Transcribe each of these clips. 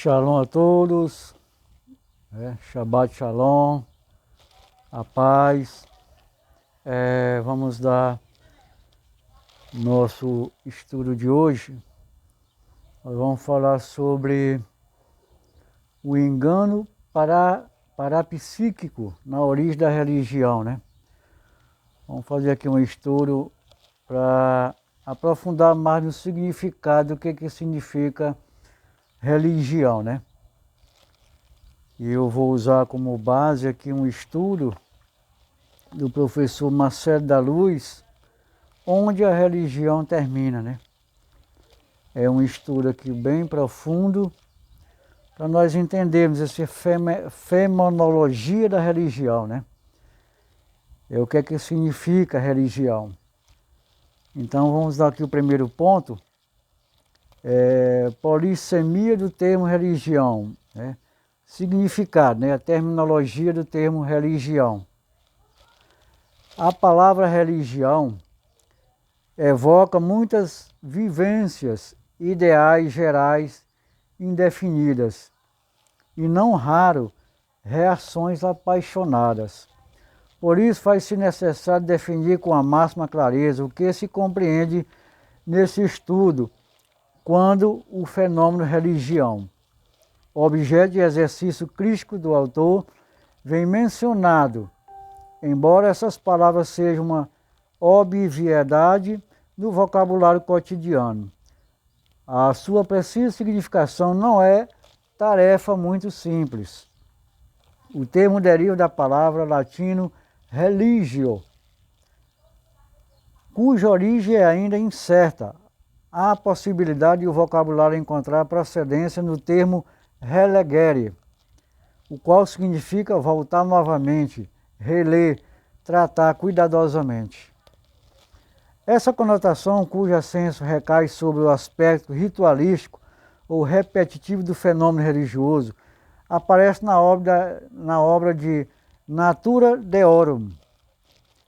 Shalom a todos, Shabbat Shalom, a paz. Vamos dar nosso estudo de hoje. Nós vamos falar sobre o engano parapsíquico na origem da religião, né? Vamos fazer aqui um estudo para aprofundar mais no significado, o que significa religião, né? E eu vou usar como base aqui um estudo do professor Marcelo da Luz, onde a religião termina, né? É um estudo aqui bem profundo para nós entendermos essa fenomenologia da religião, né? O que significa religião. Então vamos dar aqui o primeiro ponto. Polissemia do termo religião, né? Significado, né? A terminologia do termo religião. A palavra religião evoca muitas vivências, ideais gerais indefinidas e não raro reações apaixonadas. Por isso faz-se necessário definir com a máxima clareza o que se compreende nesse estudo quando o fenômeno religião, objeto de exercício crítico do autor, vem mencionado, embora essas palavras sejam uma obviedade no vocabulário cotidiano. A sua precisa significação não é tarefa muito simples. O termo deriva da palavra latino religio, cuja origem é ainda incerta. Há a possibilidade de o vocabulário encontrar procedência no termo relegere, o qual significa voltar novamente, reler, tratar cuidadosamente. Essa conotação, cujo ascenso recai sobre o aspecto ritualístico ou repetitivo do fenômeno religioso, aparece na obra de Natura Deorum,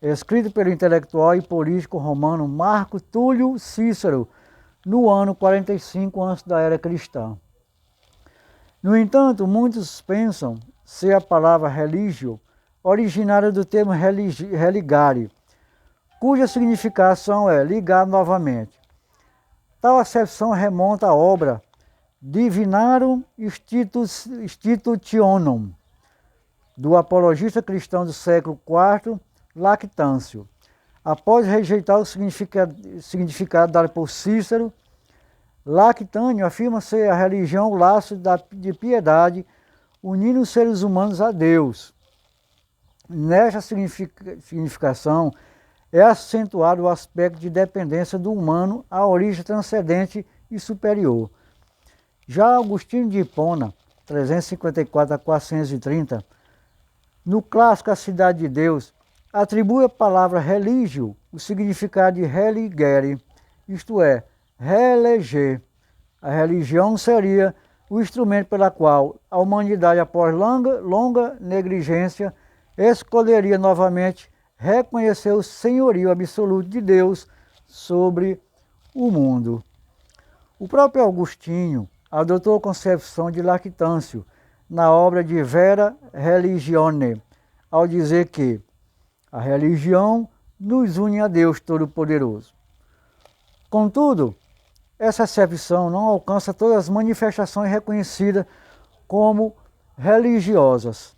escrito pelo intelectual e político romano Marco Túlio Cícero, no ano 45 antes da era cristã. No entanto, muitos pensam ser a palavra religio originária do termo religare, cuja significação é ligar novamente. Tal acepção remonta à obra Divinarum Institutionum, do apologista cristão do século IV, Lactâncio. Após rejeitar o significado dado por Cícero, Lactânio afirma ser a religião o laço de piedade unindo os seres humanos a Deus. Nesta significação é acentuado o aspecto de dependência do humano à origem transcendente e superior. Já Agostinho de Hipona, 354 a 430, no clássico A Cidade de Deus, atribui à palavra religio o significado de religere, isto é, reeleger. A religião seria o instrumento pela qual a humanidade, após longa negligência, escolheria novamente reconhecer o senhorio absoluto de Deus sobre o mundo. O próprio Agostinho adotou a concepção de Lactâncio na obra de Vera Religione, ao dizer que a religião nos une a Deus Todo-Poderoso. Contudo, essa acepção não alcança todas as manifestações reconhecidas como religiosas.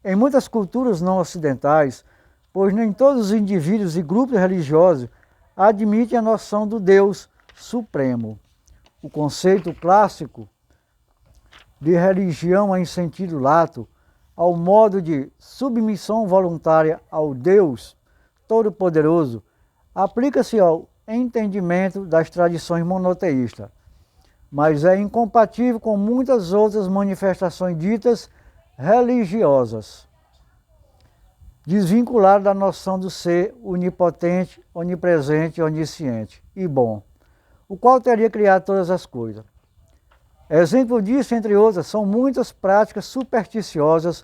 Em muitas culturas não ocidentais, pois nem todos os indivíduos e grupos religiosos admitem a noção do Deus Supremo. O conceito clássico de religião em sentido lato, ao modo de submissão voluntária ao Deus Todo-Poderoso, aplica-se ao entendimento das tradições monoteístas, mas é incompatível com muitas outras manifestações ditas religiosas, desvinculado da noção do ser onipotente, onipresente, onisciente e bom, o qual teria criado todas as coisas. Exemplo disso, entre outras, são muitas práticas supersticiosas,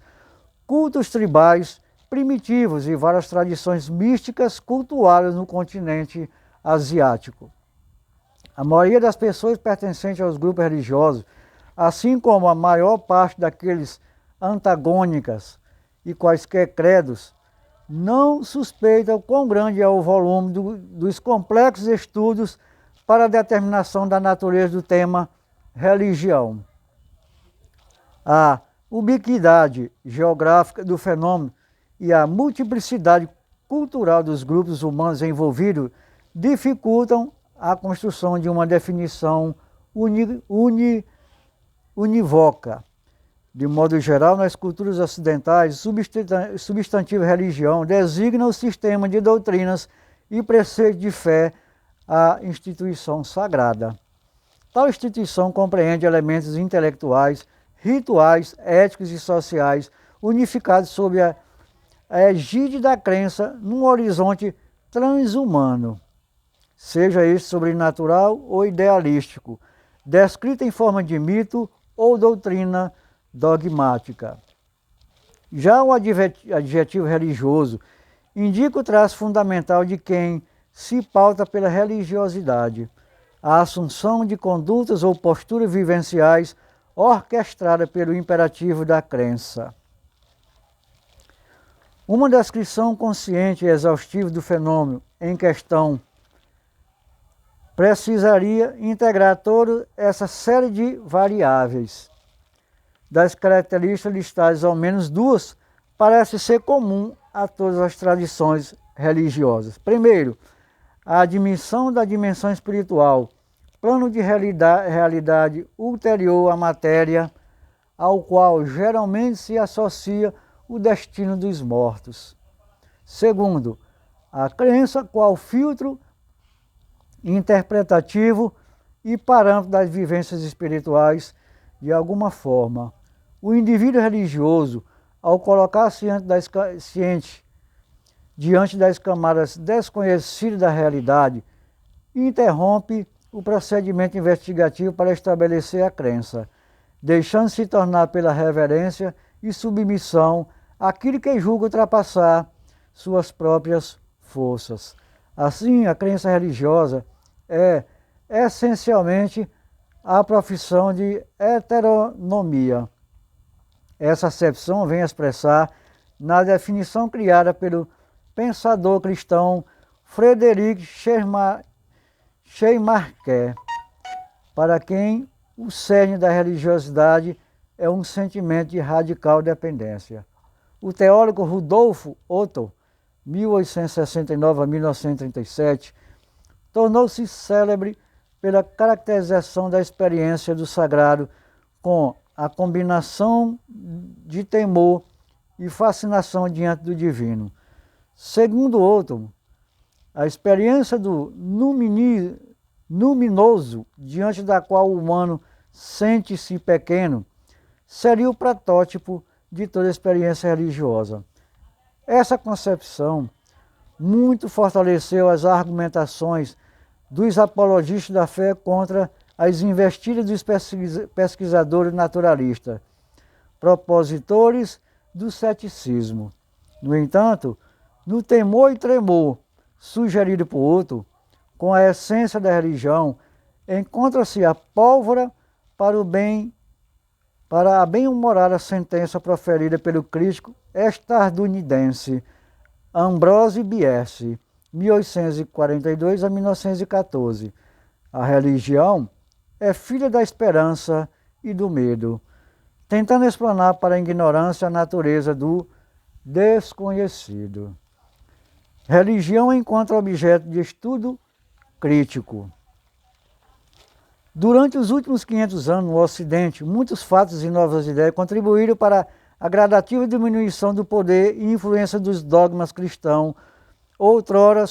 cultos tribais, primitivos e várias tradições místicas cultuadas no continente asiático. A maioria das pessoas pertencentes aos grupos religiosos assim como a maior parte daqueles antagônicas e quaisquer credos, não suspeitam quão grande é o volume dos complexos estudos para a determinação da natureza do tema religião. A ubiquidade geográfica do fenômeno e a multiplicidade cultural dos grupos humanos envolvidos dificultam a construção de uma definição unívoca. De modo geral, nas culturas ocidentais, o substantivo religião designa o sistema de doutrinas e preceitos de fé à instituição sagrada. Tal instituição compreende elementos intelectuais, rituais, éticos e sociais, unificados sob a egíde da crença num horizonte transhumano, seja este sobrenatural ou idealístico, descrita em forma de mito ou doutrina dogmática. Já o adjetivo religioso indica o traço fundamental de quem se pauta pela religiosidade, a assunção de condutas ou posturas vivenciais orquestrada pelo imperativo da crença. Uma descrição consciente e exaustiva do fenômeno em questão precisaria integrar toda essa série de variáveis. Das características listadas, ao menos duas parece ser comum a todas as tradições religiosas. Primeiro, a admissão da dimensão espiritual, plano de realidade ulterior à matéria, ao qual geralmente se associa o destino dos mortos. Segundo, a crença qual filtro interpretativo e parâmetro das vivências espirituais. De alguma forma, o indivíduo religioso, ao colocar-se diante das camadas desconhecidas da realidade, interrompe o procedimento investigativo para estabelecer a crença, deixando-se tornar pela reverência e submissão aquilo que julga ultrapassar suas próprias forças. Assim, a crença religiosa é essencialmente a profissão de heteronomia. Essa acepção vem expressar na definição criada pelo pensador cristão Frederic Schleiermacher, para quem o cerne da religiosidade é um sentimento de radical dependência. O teólogo Rudolf Otto, 1869 a 1937, tornou-se célebre pela caracterização da experiência do sagrado com a combinação de temor e fascinação diante do divino. Segundo Otto, a experiência do luminoso diante da qual o humano sente-se pequeno seria o protótipo de toda experiência religiosa. Essa concepção muito fortaleceu as argumentações dos apologistas da fé contra as investidas dos pesquisadores naturalistas, propositores do ceticismo. No entanto, no temor e tremor sugerido por Otto, com a essência da religião, encontra-se a pólvora para a bem-humorada sentença proferida pelo crítico estadunidense Ambrose Bierce, 1842 a 1914. A religião é filha da esperança e do medo, tentando explanar para a ignorância a natureza do desconhecido. Religião encontra objeto de estudo crítico. Durante os últimos 500 anos, no Ocidente, muitos fatos e novas ideias contribuíram para a gradativa diminuição do poder e influência dos dogmas cristãos, outrora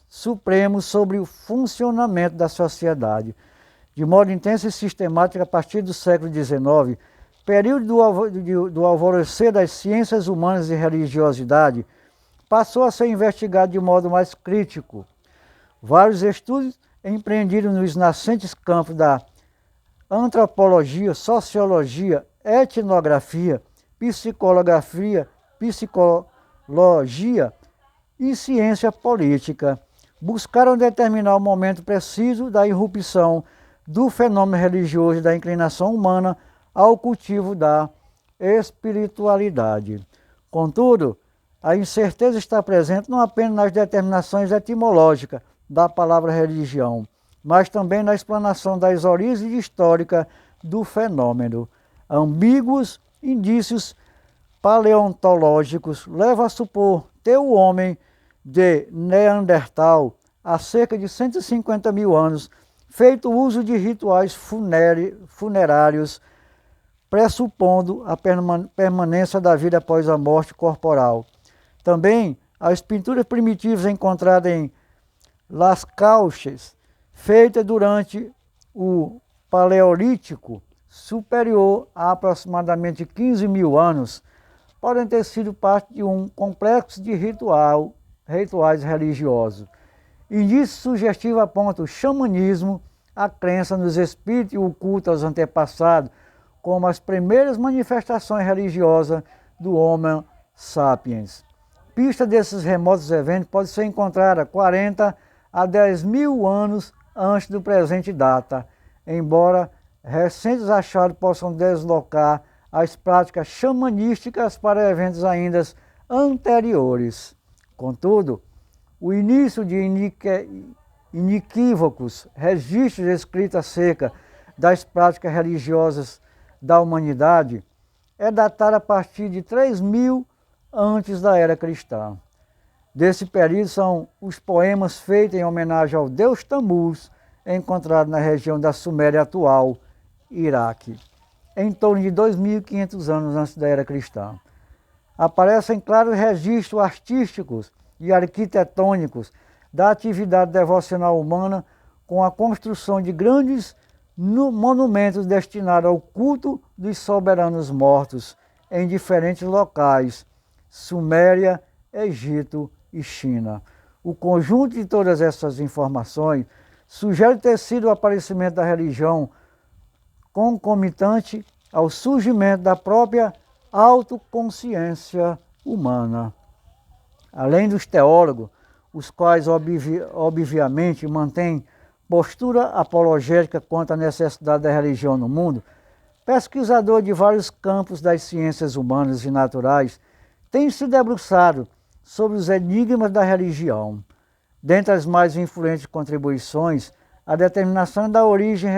supremos sobre o funcionamento da sociedade. De modo intenso e sistemático, a partir do século XIX, período do alvorecer das ciências humanas e religiosidade, passou a ser investigado de modo mais crítico. Vários estudos empreendidos nos nascentes campos da antropologia, sociologia, etnografia, psicologia e ciência política buscaram determinar o momento preciso da irrupção do fenômeno religioso e da inclinação humana ao cultivo da espiritualidade. Contudo, a incerteza está presente não apenas nas determinações etimológicas da palavra religião, mas também na explanação das origens históricas do fenômeno. Ambíguos indícios paleontológicos levam a supor ter o homem de Neandertal há cerca de 150 mil anos feito uso de rituais funerários, pressupondo a permanência da vida após a morte corporal. Também as pinturas primitivas encontradas em Las Cauches, feitas durante o Paleolítico superior a aproximadamente 15 mil anos, podem ter sido parte de um complexo de rituais religiosos. Indício sugestivo aponta o xamanismo, a crença nos espíritos e o culto aos antepassados, como as primeiras manifestações religiosas do Homo sapiens. Pista desses remotos eventos pode ser encontrada 40 a 10 mil anos antes do presente data, embora recentes achados possam deslocar as práticas xamanísticas para eventos ainda anteriores. Contudo, o início de inequívocos registros escritos acerca das práticas religiosas da humanidade é datado a partir de 3.000 antes da era cristã. Desse período são os poemas feitos em homenagem ao deus Tamuz, encontrado na região da Suméria atual, Iraque, em torno de 2.500 anos antes da era cristã. Aparecem claros registros artísticos e arquitetônicos da atividade devocional humana com a construção de grandes monumentos destinados ao culto dos soberanos mortos em diferentes locais, Suméria, Egito e China. O conjunto de todas essas informações sugere ter sido o aparecimento da religião concomitante ao surgimento da própria autoconsciência humana. Além dos teólogos, os quais obviamente mantêm postura apologética quanto à necessidade da religião no mundo, pesquisadores de vários campos das ciências humanas e naturais têm se debruçado sobre os enigmas da religião. Dentre as mais influentes contribuições, a determinação da origem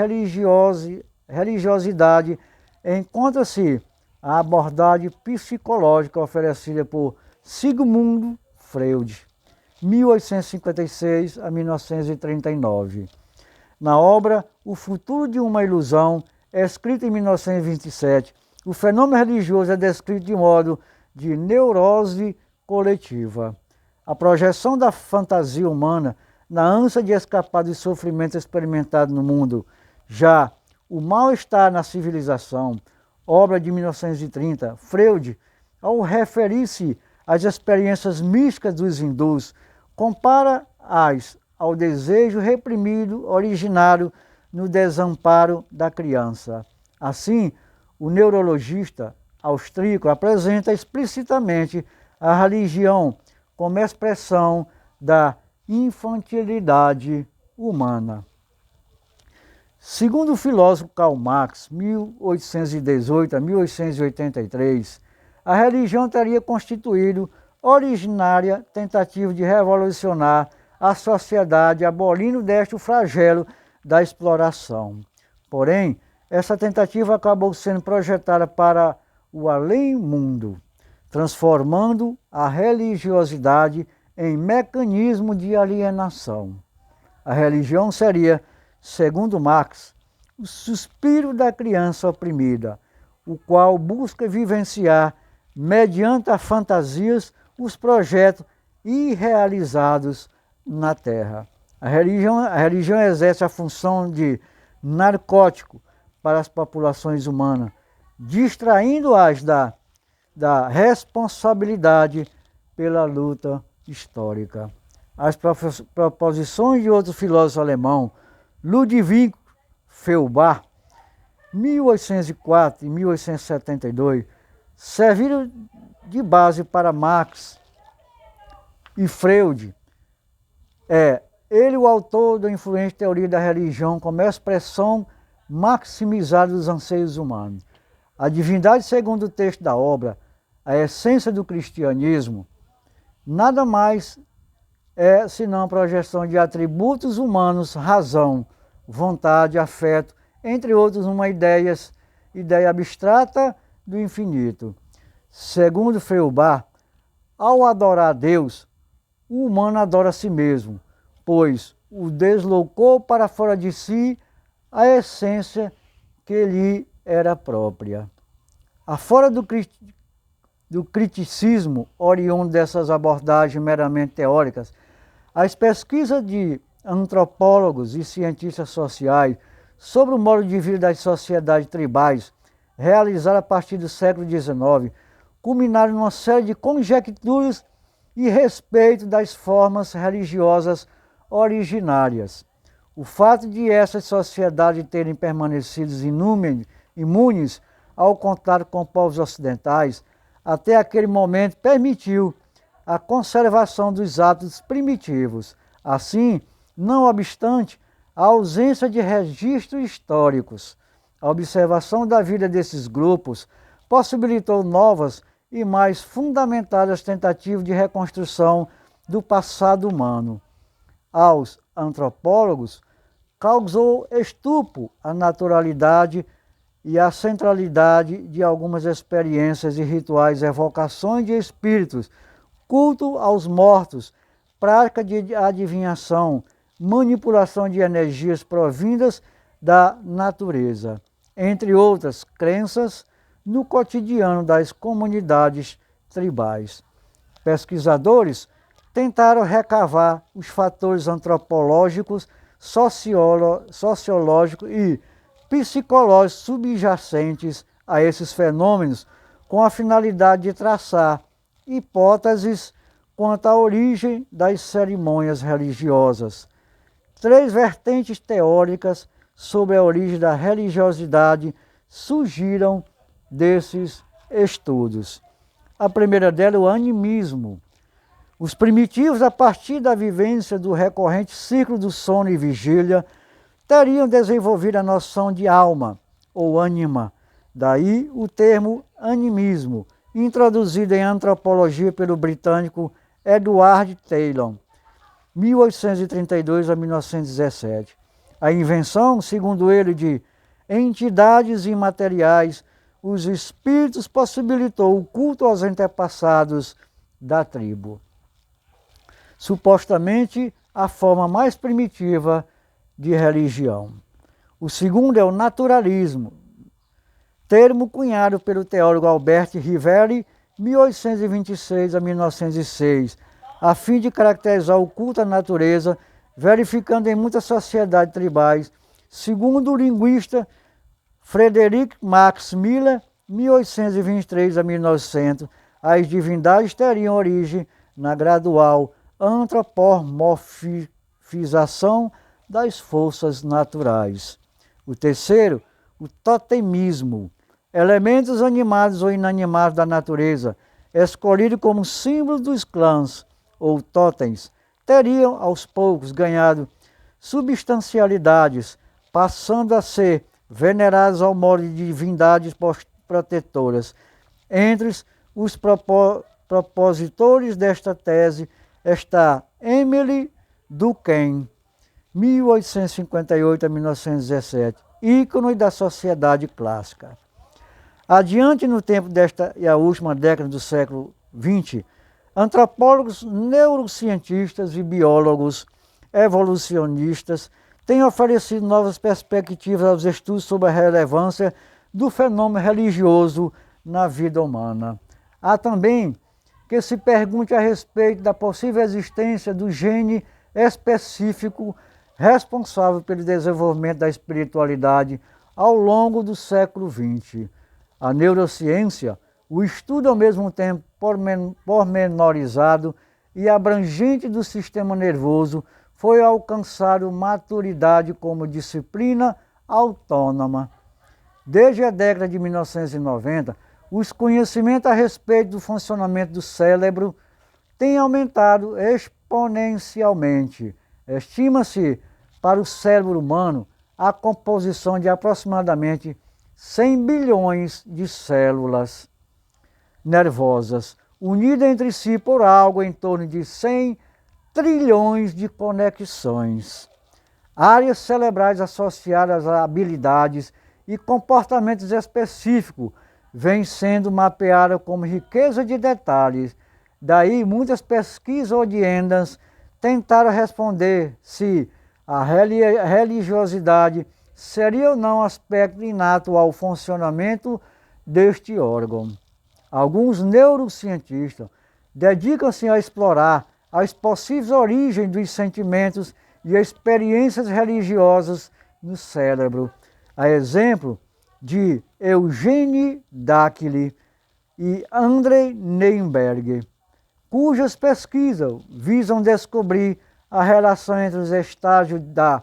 religiosidade encontra-se a abordagem psicológica oferecida por Sigmund Freud, 1856 a 1939. Na obra O Futuro de uma Ilusão, escrita em 1927, o fenômeno religioso é descrito de modo de neurose coletiva. A projeção da fantasia humana na ânsia de escapar do sofrimento experimentado no mundo. Já O Mal-Estar na Civilização, obra de 1930, Freud, ao referir-se às experiências místicas dos hindus, compara-as ao desejo reprimido originário no desamparo da criança. Assim, o neurologista austríaco apresenta explicitamente a religião como expressão da infantilidade humana. Segundo o filósofo Karl Marx, 1818 a 1883, a religião teria constituído originária tentativa de revolucionar a sociedade, abolindo deste o flagelo da exploração. Porém, essa tentativa acabou sendo projetada para o além-mundo, transformando a religiosidade em mecanismo de alienação. A religião seria, segundo Marx, o suspiro da criança oprimida, o qual busca vivenciar, mediante as fantasias, os projetos irrealizados na Terra. A religião exerce a função de narcótico para as populações humanas, distraindo-as da responsabilidade pela luta histórica. As proposições de outro filósofo alemão, Ludwig Feuerbach, 1804 e 1872, serviram de base para Marx e Freud. Ele o autor da influente teoria da religião como expressão maximizada dos anseios humanos. A divindade, segundo o texto da obra, a essência do cristianismo, nada mais é senão a projeção de atributos humanos, razão, vontade, afeto, entre outros, uma ideia abstrata do infinito. Segundo Feuerbach, ao adorar a Deus, o humano adora a si mesmo, pois o deslocou para fora de si a essência que lhe era própria. Afora do criticismo oriundo dessas abordagens meramente teóricas, as pesquisas de antropólogos e cientistas sociais sobre o modo de vida das sociedades tribais, realizadas a partir do século XIX, culminaram numa série de conjecturas e respeito das formas religiosas originárias. O fato de essas sociedades terem permanecido imunes ao contato com povos ocidentais, até aquele momento permitiu a conservação dos hábitos primitivos. Assim, não obstante a ausência de registros históricos, a observação da vida desses grupos possibilitou novas e mais fundamentadas tentativas de reconstrução do passado humano. Aos antropólogos, causou estupro a naturalidade e a centralidade de algumas experiências e rituais, evocações de espíritos, culto aos mortos, prática de adivinhação, manipulação de energias provindas da natureza, entre outras crenças no cotidiano das comunidades tribais. Pesquisadores tentaram recavar os fatores antropológicos, sociológicos e psicológicos subjacentes a esses fenômenos, com a finalidade de traçar hipóteses quanto à origem das cerimônias religiosas. 3 vertentes teóricas sobre a origem da religiosidade surgiram desses estudos. A primeira delas é o animismo. Os primitivos, a partir da vivência do recorrente ciclo do sono e vigília, teriam desenvolvido a noção de alma ou ânima. Daí o termo animismo, introduzido em antropologia pelo britânico Edward Taylor, 1832 a 1917. A invenção, segundo ele, de entidades imateriais, os espíritos, possibilitou o culto aos antepassados da tribo. Supostamente a forma mais primitiva de religião. O segundo é o naturalismo, termo cunhado pelo teólogo Albert Rivelli, 1826 a 1906, a fim de caracterizar o culto à natureza, verificando em muitas sociedades tribais. Segundo o linguista Frederick Max Miller, 1823 a 1900, as divindades teriam origem na gradual antropomorfização das forças naturais. O terceiro, o totemismo, elementos animados ou inanimados da natureza, escolhidos como símbolo dos clãs ou totens, teriam aos poucos ganhado substancialidades, passando a ser venerados ao modo de divindades protetoras. Entre os propositores desta tese está Emily Durkheim, 1858 a 1917, ícone da sociedade clássica. Adiante no tempo desta e a última década do século XX, antropólogos, neurocientistas e biólogos evolucionistas têm oferecido novas perspectivas aos estudos sobre a relevância do fenômeno religioso na vida humana. Há também que se pergunte a respeito da possível existência do gene específico responsável pelo desenvolvimento da espiritualidade ao longo do século XX. A neurociência, o estudo ao mesmo tempo pormenorizado e abrangente do sistema nervoso, foi alcançar maturidade como disciplina autônoma. Desde a década de 1990, os conhecimentos a respeito do funcionamento do cérebro têm aumentado exponencialmente. Estima-se para o cérebro humano a composição de aproximadamente 100 bilhões de células nervosas, unidas entre si por algo em torno de 100 trilhões de conexões. Áreas cerebrais associadas a habilidades e comportamentos específicos vêm sendo mapeadas como riqueza de detalhes. Daí, muitas pesquisas oriendas tentaram responder se a religiosidade seria ou não aspecto inato ao funcionamento deste órgão. Alguns neurocientistas dedicam-se a explorar as possíveis origens dos sentimentos e experiências religiosas no cérebro, a exemplo de Eugene Dacquili e Andrei Neinberg, cujas pesquisas visam descobrir a relação entre os estágios da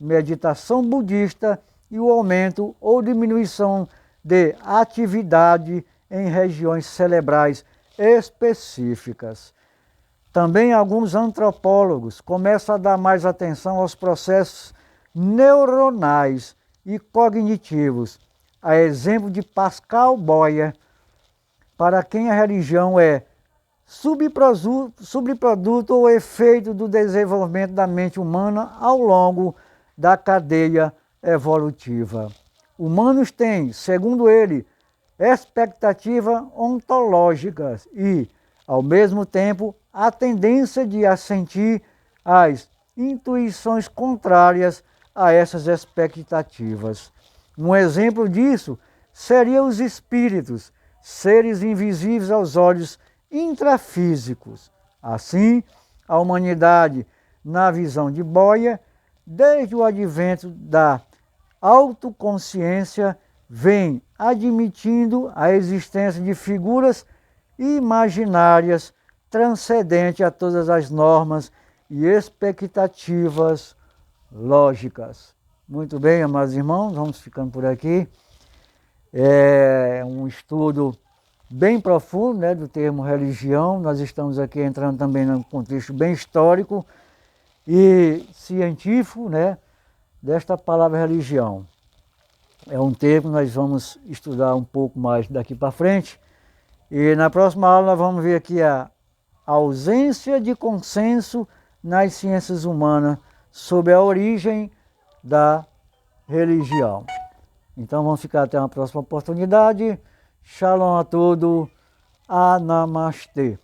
meditação budista e o aumento ou diminuição de atividade em regiões cerebrais específicas. Também alguns antropólogos começam a dar mais atenção aos processos neuronais e cognitivos, a exemplo de Pascal Boyer, para quem a religião é subproduto ou efeito do desenvolvimento da mente humana ao longo da cadeia evolutiva. Humanos têm, segundo ele, expectativas ontológicas e, ao mesmo tempo, a tendência de assentir às intuições contrárias a essas expectativas. Um exemplo disso seria os espíritos, seres invisíveis aos olhos intrafísicos. Assim, a humanidade, na visão de Boyer, desde o advento da autoconsciência, vem admitindo a existência de figuras imaginárias transcendentes a todas as normas e expectativas lógicas. Muito bem, amados irmãos, vamos ficando por aqui. É um estudo bem profundo, né, do termo religião. Nós estamos aqui entrando também num contexto bem histórico e científico, né, desta palavra religião. É um termo que nós vamos estudar um pouco mais daqui para frente. E na próxima aula nós vamos ver aqui a ausência de consenso nas ciências humanas sobre a origem da religião. Então vamos ficar até uma próxima oportunidade. Shalom a todos. Namastê.